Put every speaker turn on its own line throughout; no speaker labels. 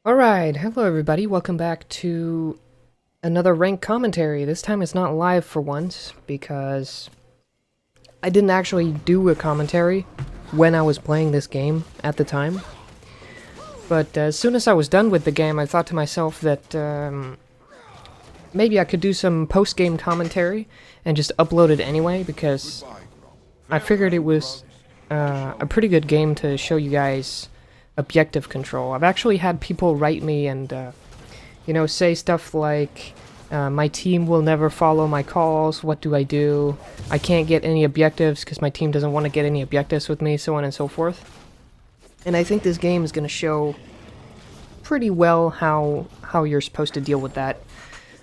Alright, hello everybody, welcome back to another ranked commentary. This time it's not live for once, because I didn't actually do a commentary when I was playing this game at the time. But as soon as I was done with the game, I thought to myself that maybe I could do some post-game commentary and just upload it anyway, because I figured it was a pretty good game to show you guys objective control. I've actually had people write me and, say stuff like, my team will never follow my calls, what do? I can't get any objectives because my team doesn't want to get any objectives with me, so on and so forth. And I think this game is going to show pretty well how you're supposed to deal with that.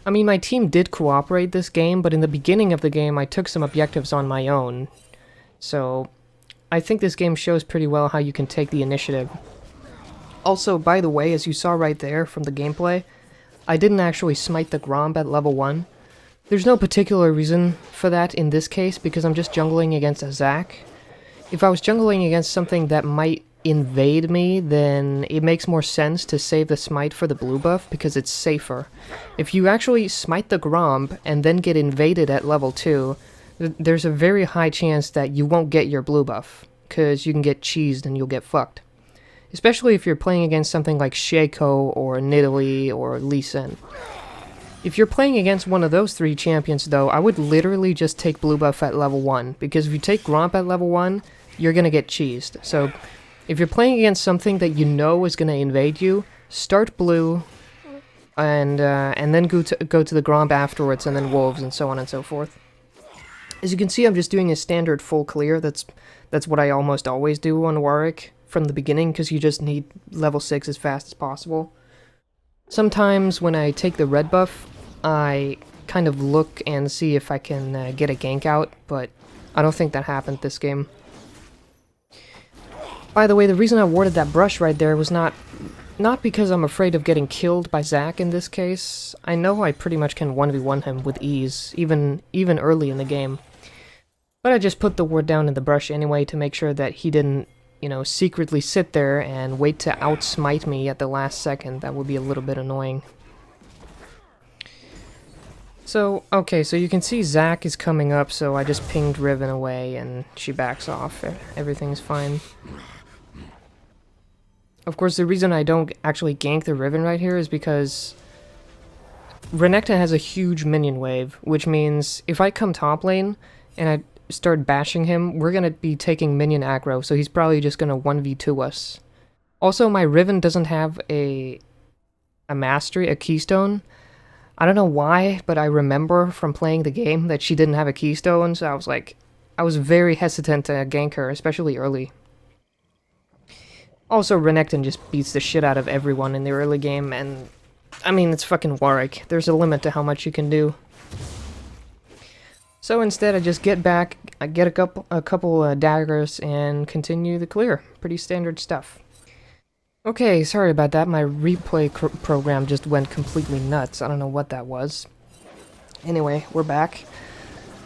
I mean, my team did cooperate this game, but in the beginning of the game I took some objectives on my own. So, I think this game shows pretty well how you can take the initiative. Also, by the way, as you saw right there from the gameplay, I didn't actually smite the Gromp at level 1. There's no particular reason for that in this case, because I'm just jungling against a Zac. If I was jungling against something that might invade me, then it makes more sense to save the smite for the blue buff, because it's safer. If you actually smite the Gromp and then get invaded at level 2, there's a very high chance that you won't get your blue buff, because you can get cheesed and you'll get fucked. Especially if you're playing against something like Shaco or Nidalee or Lee Sin. If you're playing against one of those three champions though, I would literally just take blue buff at level 1, because if you take Gromp at level 1, you're gonna get cheesed. So, if you're playing against something that you know is gonna invade you, start blue, and then go to the Gromp afterwards, and then Wolves, and so on and so forth. As you can see, I'm just doing a standard full clear. That's what I almost always do on Warwick from the beginning, because you just need level 6 as fast as possible. Sometimes when I take the red buff, I kind of look and see if I can get a gank out, but I don't think that happened this game. By the way, the reason I warded that brush right there was not because I'm afraid of getting killed by Zac in this case. I know I pretty much can 1v1 him with ease, even early in the game. But I just put the ward down in the brush anyway to make sure that he didn't, secretly sit there and wait to outsmite me at the last second. That would be a little bit annoying. So, okay, so you can see Zac is coming up, so I just pinged Riven away and she backs off. Everything's fine. Of course, the reason I don't actually gank the Riven right here is because Renekton has a huge minion wave, which means if I come top lane and I start bashing him, we're gonna be taking minion aggro, so he's probably just gonna 1v2 us. Also, my Riven doesn't have a mastery, a keystone. I don't know why, but I remember from playing the game that she didn't have a keystone, so I was very hesitant to gank her, especially early. Also, Renekton just beats the shit out of everyone in the early game, and I mean, it's fucking Warwick. There's a limit to how much you can do. So instead, I just get back, I get a couple daggers, and continue the clear. Pretty standard stuff. Okay, sorry about that. My replay program just went completely nuts. I don't know what that was. Anyway, we're back.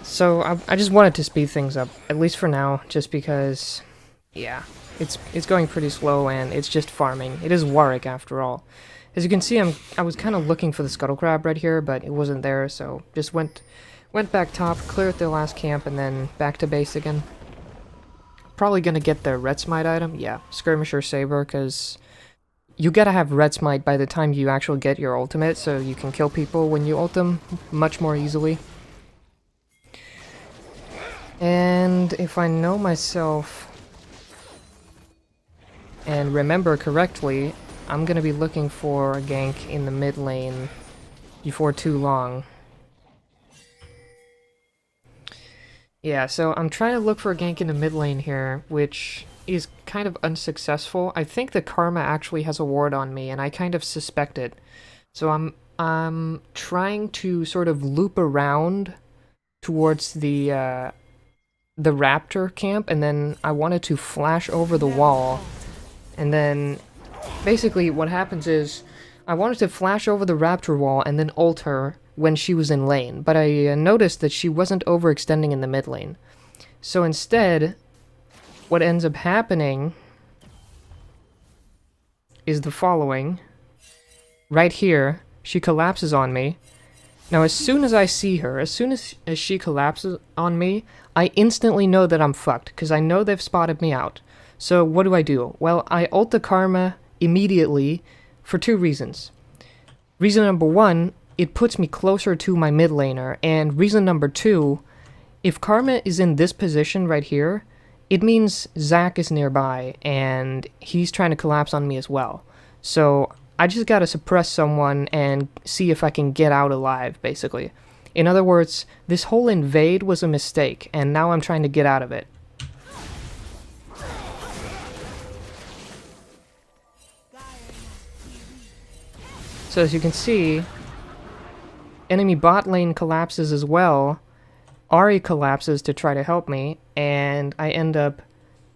So I just wanted to speed things up, at least for now, just because, yeah, it's going pretty slow and it's just farming. It is Warwick after all. As you can see, I was kind of looking for the Scuttle Crab right here, but it wasn't there, so just went back top, cleared the last camp, and then back to base again. Probably gonna get the Red Smite item. Yeah, Skirmisher Saber, because you gotta have Red Smite by the time you actually get your ultimate, so you can kill people when you ult them much more easily. And if I know myself and remember correctly, I'm gonna be looking for a gank in the mid lane before too long. Yeah, so I'm trying to look for a gank in the mid lane here, which is kind of unsuccessful. I think the Karma actually has a ward on me, and I kind of suspect it. So I'm trying to sort of loop around towards the Raptor camp, and then I wanted to flash over the wall. And then basically what happens is I wanted to flash over the Raptor wall and then ult her when she was in lane, but I noticed that she wasn't overextending in the mid lane. So instead, what ends up happening is the following. right here, she collapses on me. Now, as soon as I see her, as soon as she collapses on me, I instantly know that I'm fucked, because I know they've spotted me out. So what do? Well, I ult the Karma immediately for 2 reasons. Reason number 1, it puts me closer to my mid laner, and reason number 2, if Karma is in this position right here, it means Zac is nearby, and he's trying to collapse on me as well. So I just gotta suppress someone and see if I can get out alive, basically. In other words, this whole invade was a mistake, and now I'm trying to get out of it. So as you can see, enemy bot lane collapses as well. Ahri collapses to try to help me, and I end up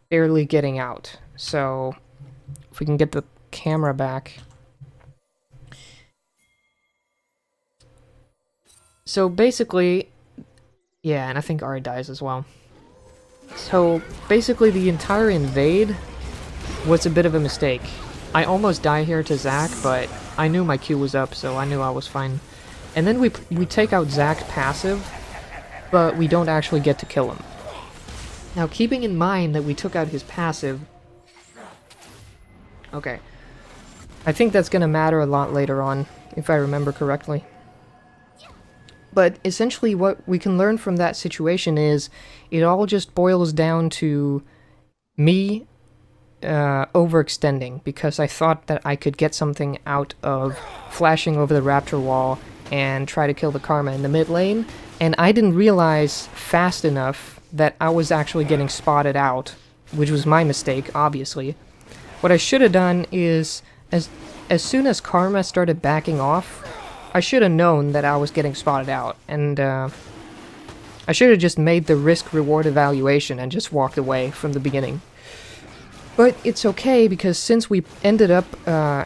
barely getting out. So if we can get the camera back. So basically, yeah, and I think Ahri dies as well. So basically the entire invade was a bit of a mistake. I almost die here to Zac, but I knew my Q was up, so I knew I was fine. And then we take out Zac's passive, but we don't actually get to kill him. Now, keeping in mind that we took out his passive... Okay. I think that's gonna matter a lot later on, if I remember correctly. But essentially what we can learn from that situation is it all just boils down to me overextending, because I thought that I could get something out of flashing over the Raptor wall and try to kill the Karma in the mid lane, and I didn't realize fast enough that I was actually getting spotted out, which was my mistake, obviously. What I should have done is, as soon as Karma started backing off, I should have known that I was getting spotted out, and I should have just made the risk-reward evaluation and just walked away from the beginning. But it's okay, because since we ended up,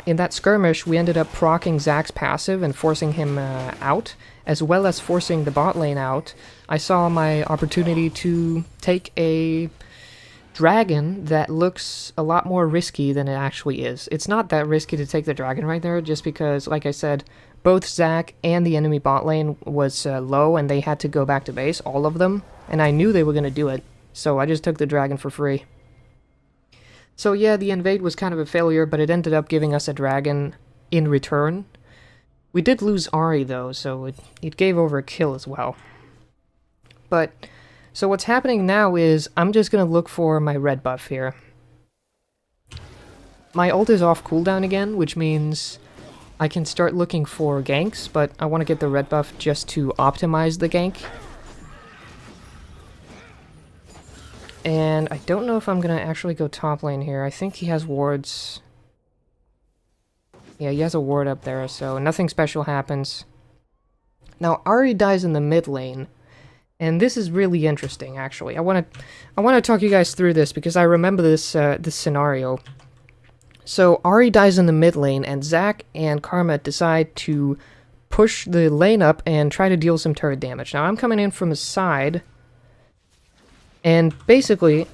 in that skirmish, we ended up proccing Zac's passive and forcing him out, as well as forcing the bot lane out. I saw my opportunity to take a dragon that looks a lot more risky than it actually is. It's not that risky to take the dragon right there, just because, like I said, both Zac and the enemy bot lane was low, and they had to go back to base, all of them, and I knew they were going to do it, so I just took the dragon for free. So yeah, the invade was kind of a failure, but it ended up giving us a dragon in return. We did lose Ahri though, so it gave over a kill as well. But, so what's happening now is, I'm just gonna look for my red buff here. My ult is off cooldown again, which means I can start looking for ganks, but I want to get the red buff just to optimize the gank. And I don't know if I'm gonna actually go top lane here. I think he has wards. Yeah, he has a ward up there, so nothing special happens. Now, Ahri dies in the mid lane, and this is really interesting, actually. I wanna talk you guys through this, because I remember this, this scenario. So, Ahri dies in the mid lane, and Zac and Karma decide to push the lane up and try to deal some turret damage. Now, I'm coming in from the side, and basically,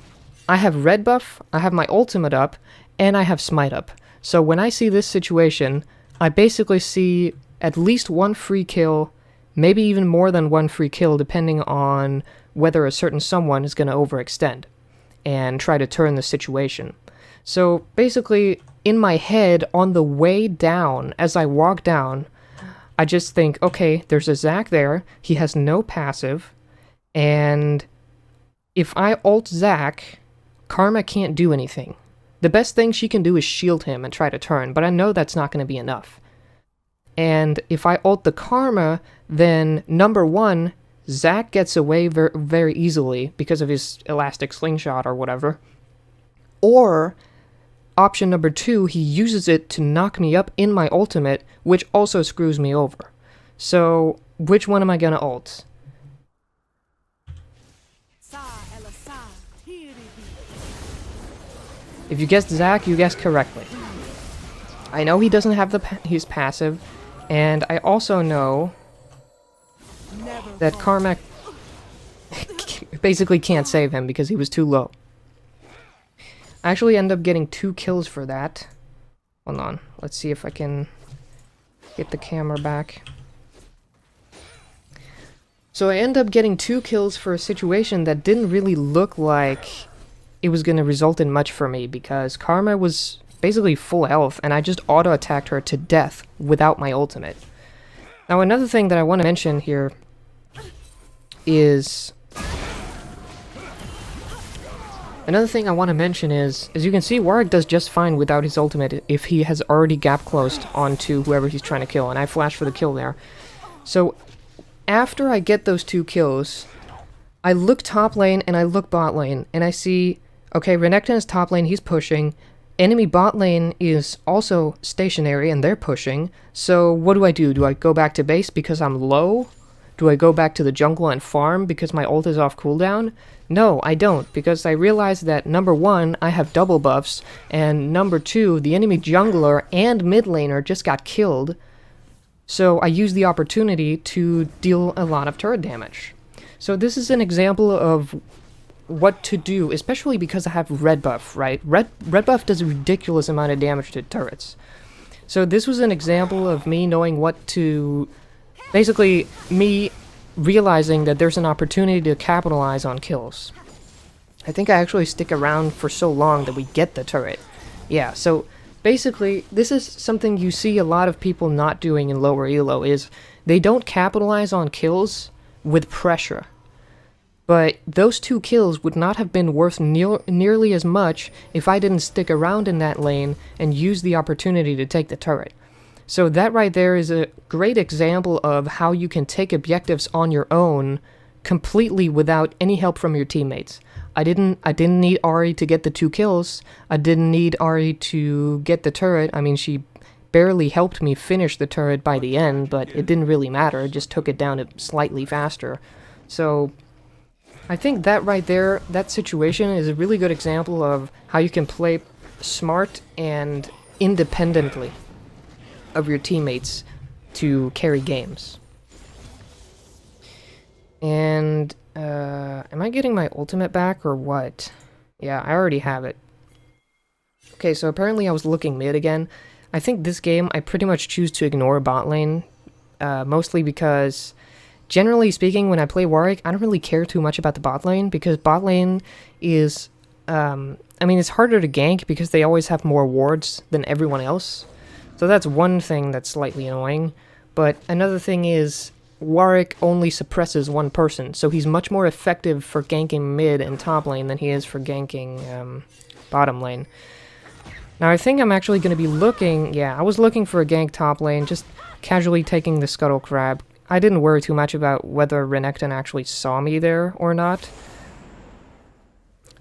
I have red buff, I have my ultimate up, and I have smite up. So when I see this situation, I basically see at least one free kill, maybe even more than one free kill, depending on whether a certain someone is going to overextend and try to turn the situation. So basically, in my head, on the way down, as I walk down, I just think, okay, there's a Zac there, he has no passive, and if I ult Zac, Karma can't do anything. The best thing she can do is shield him and try to turn, but I know that's not going to be enough. And if I ult the Karma, then number one, Zac gets away very easily because of his elastic slingshot or whatever. Or, option number two, he uses it to knock me up in my ultimate, which also screws me over. So, which one am I going to ult? If you guessed Zac, you guessed correctly. I know he doesn't have his passive, and I also know that Karma basically can't save him because he was too low. I actually end up getting 2 kills for that. Hold on, let's see if I can Get the camera back. So I end up getting 2 kills for a situation that didn't really look like it was going to result in much for me, because Karma was basically full health and I just auto-attacked her to death without my ultimate. Now another thing that I want to mention here is... as you can see, Warwick does just fine without his ultimate if he has already gap closed onto whoever he's trying to kill, and I flashed for the kill there. So after I get those 2 kills, I look top lane and I look bot lane, and I see, okay, Renekton is top lane, he's pushing. Enemy bot lane is also stationary and they're pushing. So what do? Do I go back to base because I'm low? Do I go back to the jungle and farm because my ult is off cooldown? No, I don't, because I realize that number 1, I have double buffs, and number 2, the enemy jungler and mid laner just got killed. So I use the opportunity to deal a lot of turret damage. So this is an example of what to do, especially because I have red buff, right? Red buff does a ridiculous amount of damage to turrets. So this was an example of me knowing what to... Basically, me realizing that there's an opportunity to capitalize on kills. I think I actually stick around for so long that we get the turret. Yeah, so basically, this is something you see a lot of people not doing in lower elo, is they don't capitalize on kills with pressure. But those 2 kills would not have been worth nearly as much if I didn't stick around in that lane and use the opportunity to take the turret. So that right there is a great example of how you can take objectives on your own completely without any help from your teammates. I didn't need Ahri to get the 2 kills. I didn't need Ahri to get the turret. I mean, she barely helped me finish the turret by the end, but it didn't really matter. It just took it down slightly faster. So I think that right there, that situation is a really good example of how you can play smart and independently of your teammates to carry games. And, am I getting my ultimate back or what? Yeah, I already have it. Okay, so apparently I was looking mid again. I think this game I pretty much choose to ignore bot lane, mostly because, generally speaking, when I play Warwick, I don't really care too much about the bot lane, because bot lane is, I mean, it's harder to gank because they always have more wards than everyone else. So that's one thing that's slightly annoying, but another thing is Warwick only suppresses one person, so he's much more effective for ganking mid and top lane than he is for ganking bottom lane. Now I think I'm actually going to be looking, yeah, I was looking for a gank top lane, just casually taking the Scuttle Crab. I didn't worry too much about whether Renekton actually saw me there or not.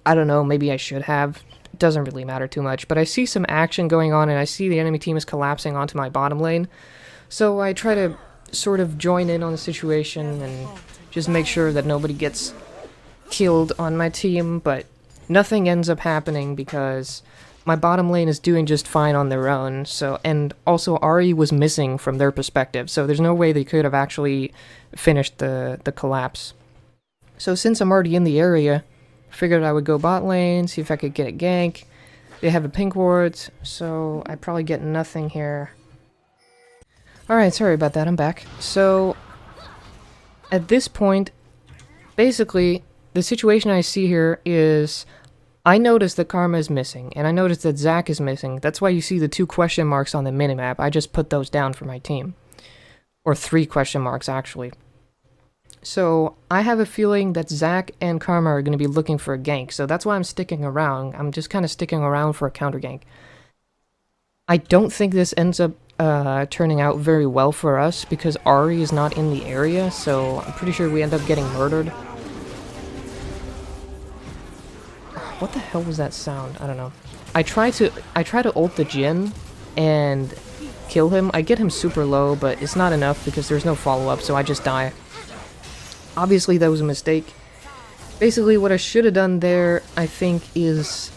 I don't know, maybe I should have. It doesn't really matter too much, but I see some action going on and I see the enemy team is collapsing onto my bottom lane. So I try to sort of join in on the situation and just make sure that nobody gets killed on my team, but nothing ends up happening because my bottom lane is doing just fine on their own. So, and also Ahri was missing from their perspective, so there's no way they could have actually finished the collapse. So since I'm already in the area, figured I would go bot lane, see if I could get a gank. They have a pink ward, so I probably get nothing here. Alright, sorry about that, I'm back. So, at this point, basically, the situation I see here is I noticed that Karma is missing, and I noticed that Zac is missing. That's why you see the 2 question marks on the minimap. I just put those down for my team. Or 3 question marks, actually. So, I have a feeling that Zac and Karma are going to be looking for a gank, so that's why I'm sticking around. I'm just kind of sticking around for a counter gank. I don't think this ends up turning out very well for us, because Ahri is not in the area, so I'm pretty sure we end up getting murdered. What the hell was that sound? I don't know. I try to ult the Jhin and kill him. I get him super low, but it's not enough because there's no follow-up, so I just die. Obviously, that was a mistake. Basically, what I should have done there, I think, is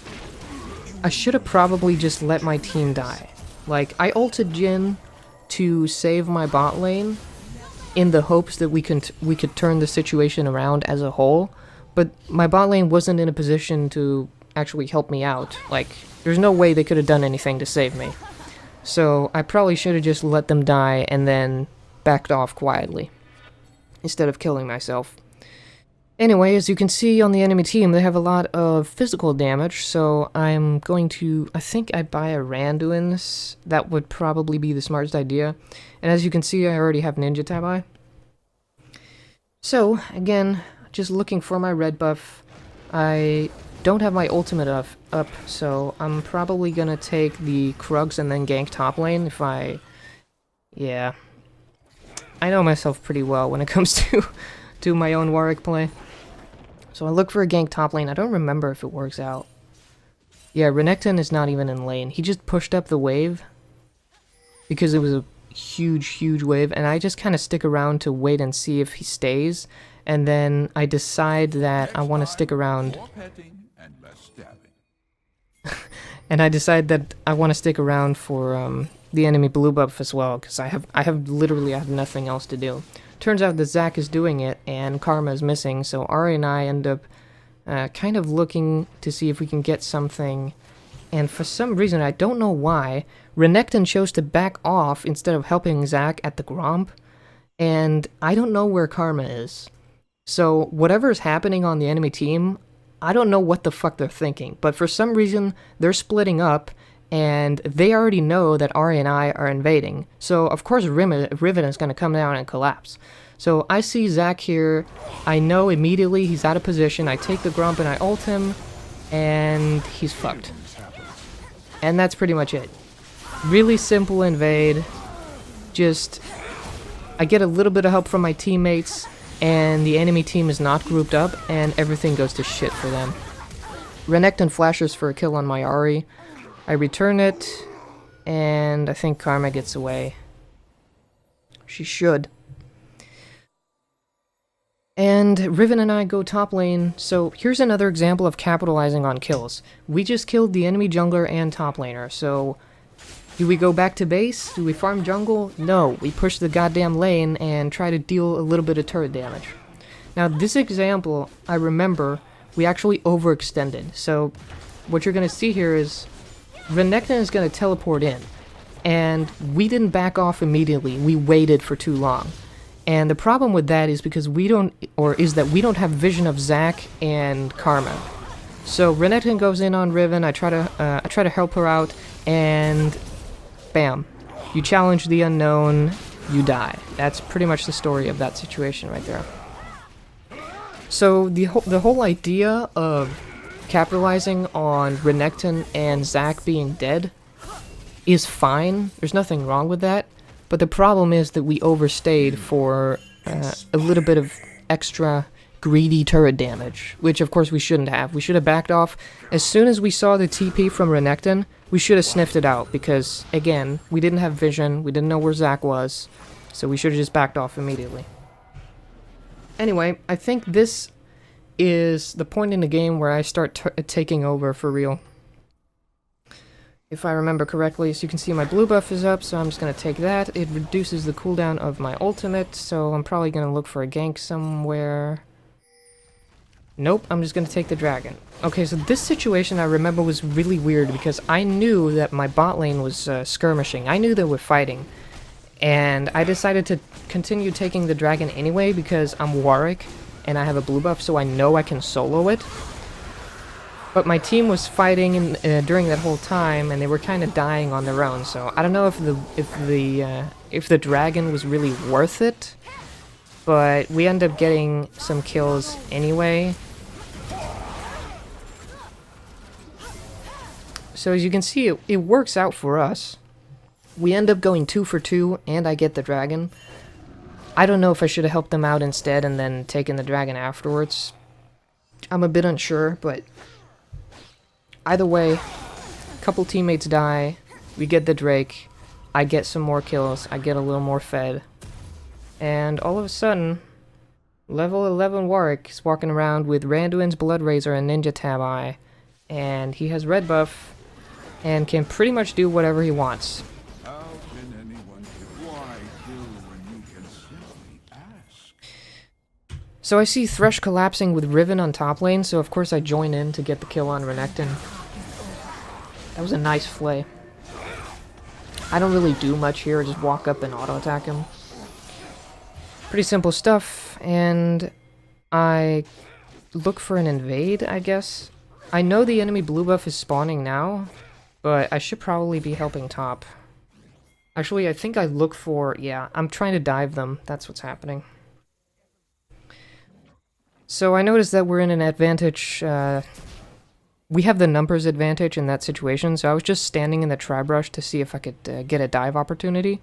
I should have probably just let my team die. Like, I ulted Jhin to save my bot lane in the hopes that we could turn the situation around as a whole, but my bot lane wasn't in a position to actually help me out. Like, there's no way they could have done anything to save me. So I probably should have just let them die and then backed off quietly, instead of killing myself. Anyway, as you can see on the enemy team, they have a lot of physical damage, so I'm going to, I think I buy a Randuin's. That would probably be the smartest idea. And as you can see, I already have Ninja Tabi. So, again, just looking for my red buff. I don't have my ultimate up, so I'm probably gonna take the Krugs and then gank top lane if I... Yeah. I know myself pretty well when it comes to my own Warwick play. So I look for a gank top lane. I don't remember if it works out. Yeah, Renekton is not even in lane. He just pushed up the wave because it was a huge wave, and I just kind of stick around to wait and see if he stays, and then I decide that I want to stick around. And I decide that I want to stick around for the enemy blue buff as well, because I have literally nothing else to do. Turns out that Zac is doing it, and Karma is missing, so Ari and I end up kind of looking to see if we can get something, and for some reason, I don't know why, Renekton chose to back off instead of helping Zac at the Gromp, and I don't know where Karma is. So whatever is happening on the enemy team, I don't know what the fuck they're thinking, but for some reason, they're splitting up, and they already know that Ari and I are invading. So, of course, Riven is going to come down and collapse. So, I see Zac here. I know immediately he's out of position. I take the Grump and I ult him, and he's fucked. And that's pretty much it. Really simple invade. Just, I get a little bit of help from my teammates, and the enemy team is not grouped up, and everything goes to shit for them. Renekton flashes for a kill on my Ari. I return it, and I think Karma gets away. She should. And Riven and I go top lane, so here's another example of capitalizing on kills. We just killed the enemy jungler and top laner, so do we go back to base? Do we farm jungle? No, we push the goddamn lane and try to deal a little bit of turret damage. Now this example, I remember, we actually overextended, so what you're going to see here is Renekton is going to teleport in, and we didn't back off immediately, we waited for too long. And the problem with that is because we don't have vision of Zac and Karma. So Renekton goes in on Riven, I try to help her out, and bam. You challenge the unknown, you die. That's pretty much the story of that situation right there. So the whole idea of capitalizing on Renekton and Zac being dead is fine. There's nothing wrong with that. But the problem is that we overstayed for a little bit of extra greedy turret damage, which of course we shouldn't have. We should have backed off. As soon as we saw the TP from Renekton, we should have sniffed it out because, again, we didn't have vision, we didn't know where Zac was, so we should have just backed off immediately. Anyway, I think this is the point in the game where I start taking over for real. If I remember correctly, as you can see, my blue buff is up, so I'm just going to take that. It reduces the cooldown of my ultimate, so I'm probably going to look for a gank somewhere. Nope, I'm just going to take the dragon. Okay, so this situation I remember was really weird because I knew that my bot lane was skirmishing. I knew they were fighting. And I decided to continue taking the dragon anyway because I'm Warwick and I have a blue buff, so I know I can solo it. But my team was fighting during that whole time, and they were kind of dying on their own. So I don't know if the dragon was really worth it, but we end up getting some kills anyway. So as you can see, it works out for us. We end up going 2 for 2, and I get the dragon. I don't know if I should have helped them out instead and then taken the dragon afterwards. I'm a bit unsure, but either way, a couple teammates die, we get the Drake, I get some more kills, I get a little more fed, and all of a sudden, level 11 Warwick is walking around with Randuin's Blood Razor and Ninja Tabi, and he has red buff, and can pretty much do whatever he wants.
How can anyone do why do when you can simply ask?
So I see Thresh collapsing with Riven on top lane, so of course I join in to get the kill on Renekton. That was a nice flay. I don't really do much here, just walk up and auto-attack him. Pretty simple stuff, and I look for an invade, I guess. I know the enemy blue buff is spawning now, but I should probably be helping top. Actually, I think I look for... yeah, I'm trying to dive them. That's what's happening. So I noticed that we're in an advantage... we have the numbers advantage in that situation, so I was just standing in the tri-brush to see if I could get a dive opportunity.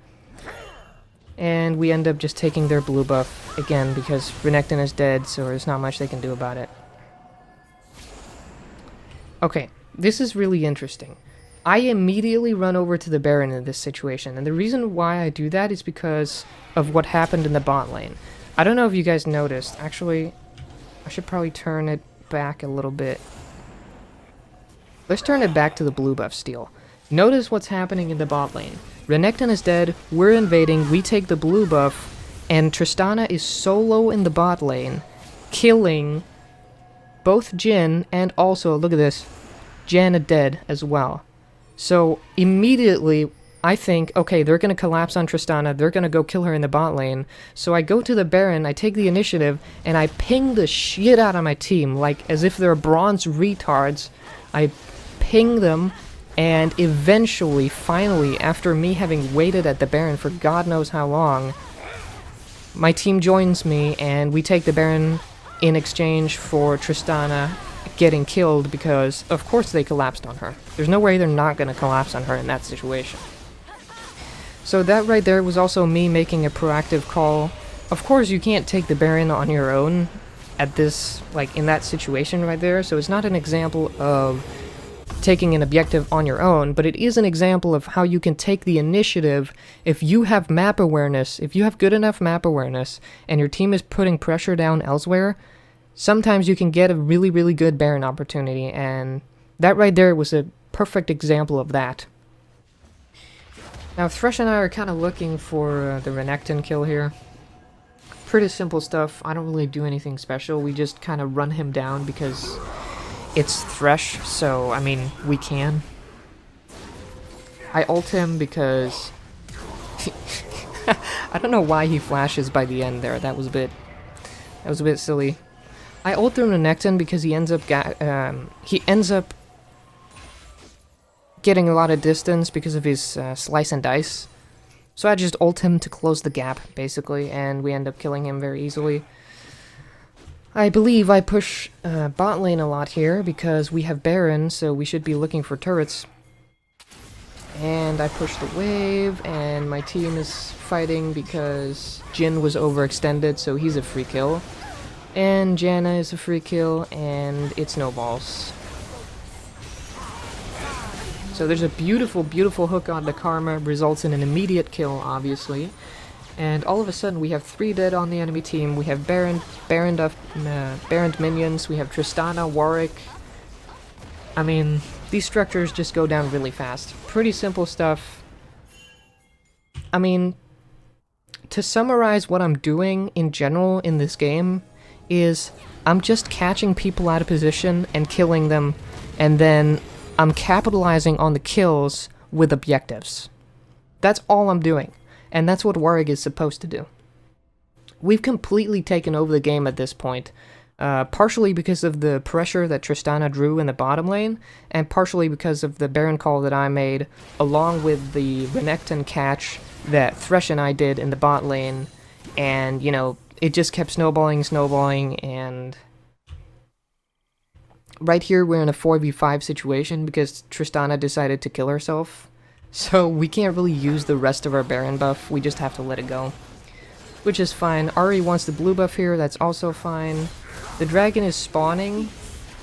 And we end up just taking their blue buff again because Renekton is dead, so there's not much they can do about it. Okay, this is really interesting. I immediately run over to the Baron in this situation, and the reason why I do that is because of what happened in the bot lane. I don't know if you guys noticed. Actually, I should probably turn it back a little bit. Let's turn it back to the blue buff steal. Notice what's happening in the bot lane. Renekton is dead, we're invading, we take the blue buff, and Tristana is solo in the bot lane, killing both Jhin and also, look at this, Janna dead as well. So immediately I think, okay, they're going to collapse on Tristana, they're going to go kill her in the bot lane. So I go to the Baron, I take the initiative, and I ping the shit out of my team, like as if they're bronze retards. I ping them, and eventually, finally, after me having waited at the Baron for God knows how long, my team joins me, and we take the Baron in exchange for Tristana getting killed because, of course, they collapsed on her. There's no way they're not going to collapse on her in that situation. So that right there was also me making a proactive call. Of course, you can't take the Baron on your own at this, like, in that situation right there, so it's not an example of taking an objective on your own, but it is an example of how you can take the initiative if you have map awareness, if you have good enough map awareness, and your team is putting pressure down elsewhere. Sometimes you can get a really, really good Baron opportunity, and that right there was a perfect example of that. Now, Thresh and I are kind of looking for the Renekton kill here. Pretty simple stuff. I don't really do anything special. We just kind of run him down because it's Thresh, so, I mean, we can. I ult him because... I don't know why he flashes by the end there. That was a bit silly. I ult through Renekton because he ends up getting a lot of distance because of his slice and dice. So I just ult him to close the gap, basically, and we end up killing him very easily. I believe I push bot lane a lot here because we have Baron, so we should be looking for turrets. And I push the wave, and my team is fighting because Jhin was overextended, so he's a free kill. And Janna is a free kill, and it snowballs. So there's a beautiful, beautiful hook on the Karma, results in an immediate kill, obviously. And all of a sudden we have 3 dead on the enemy team. We have Baron minions, we have Tristana, Warwick. I mean, these structures just go down really fast. Pretty simple stuff. I mean, to summarize what I'm doing in general in this game is I'm just catching people out of position and killing them, and then I'm capitalizing on the kills with objectives. That's all I'm doing. And that's what Warwick is supposed to do. We've completely taken over the game at this point, partially because of the pressure that Tristana drew in the bottom lane, and partially because of the Baron call that I made, along with the Renekton catch that Thresh and I did in the bot lane, and, you know, it just kept snowballing, and right here we're in a 4v5 situation because Tristana decided to kill herself. So we can't really use the rest of our Baron buff, we just have to let it go. Which is fine. Ari wants the blue buff here, that's also fine. The dragon is spawning,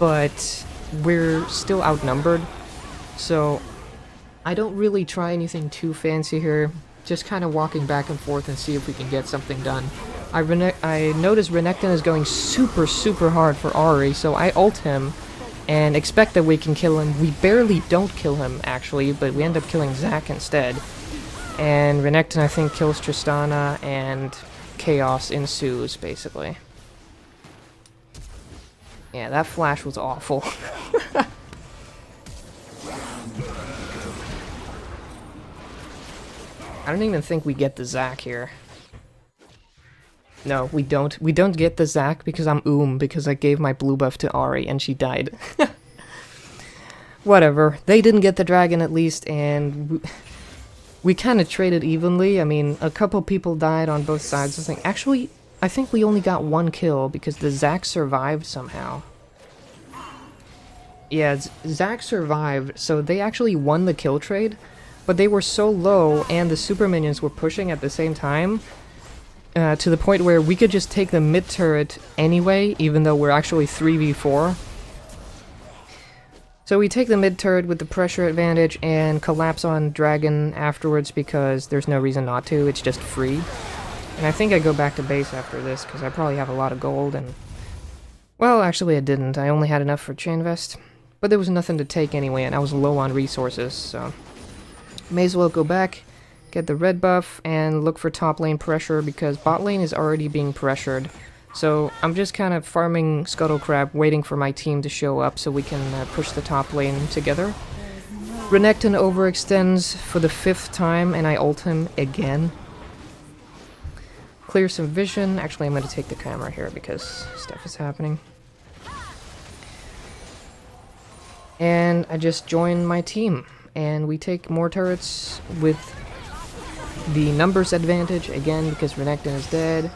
but we're still outnumbered. So I don't really try anything too fancy here. Just kind of walking back and forth and see if we can get something done. I notice Renekton is going super, super hard for Ari, so I ult him and expect that we can kill him. We barely don't kill him, actually, but we end up killing Zac instead. And Renekton, I think, kills Tristana, and chaos ensues, basically. Yeah, that flash was awful. I don't even think we get the Zac here. No, we don't. We don't get the Zac because I'm because I gave my blue buff to Ari and she died. Whatever. They didn't get the dragon at least, and we kind of traded evenly. I mean, a couple people died on both sides. Actually, I think we only got one kill because the Zac survived somehow. Yeah, Zac survived, so they actually won the kill trade, but they were so low and the super minions were pushing at the same time to the point where we could just take the mid turret anyway, even though we're actually 3v4. So we take the mid turret with the pressure advantage and collapse on dragon afterwards because there's no reason not to, it's just free. And I think I go back to base after this because I probably have a lot of gold and... Well, actually I didn't. I only had enough for chain vest. But there was nothing to take anyway and I was low on resources, so... May as well go back, get the red buff, and look for top lane pressure because bot lane is already being pressured. So I'm just kind of farming Scuttle Crab, waiting for my team to show up so we can push the top lane together. Renekton overextends for the 5th time and I ult him again. Clear some vision. Actually, I'm going to take the camera here because stuff is happening. And I just join my team. And we take more turrets with the numbers advantage again because Renekton is dead.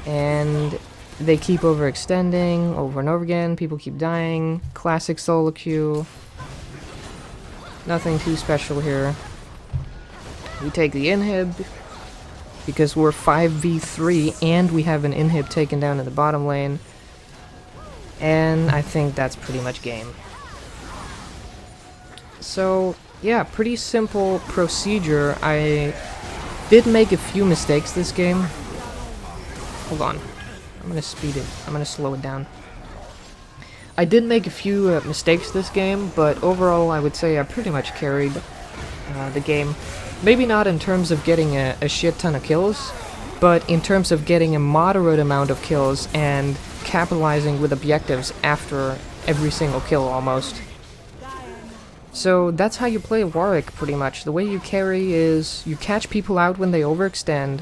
And they keep overextending over and over again. People keep dying. Classic solo queue. Nothing too special here. We take the inhib because we're 5v3 and we have an inhib taken down in the bottom lane. And I think that's pretty much game. So, yeah, pretty simple procedure. I did make a few mistakes this game. Hold on. I'm gonna speed it. I'm gonna slow it down. I did make a few mistakes this game, but overall I would say I pretty much carried the game. Maybe not in terms of getting a shit ton of kills, but in terms of getting a moderate amount of kills and capitalizing with objectives after every single kill almost. So that's how you play Warwick pretty much. The way you carry is you catch people out when they overextend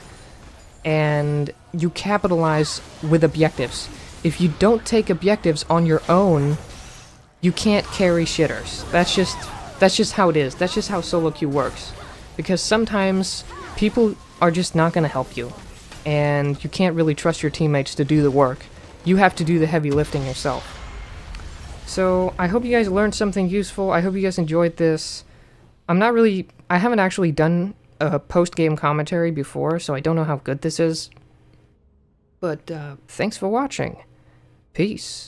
and you capitalize with objectives. If you don't take objectives on your own, you can't carry shitters. That's just how it is. That's just how solo queue works. Because sometimes people are just not going to help you and you can't really trust your teammates to do the work. You have to do the heavy lifting yourself. So, I hope you guys learned something useful. I hope you guys enjoyed this. I haven't actually done a post-game commentary before, so I don't know how good this is. But, thanks for watching. Peace.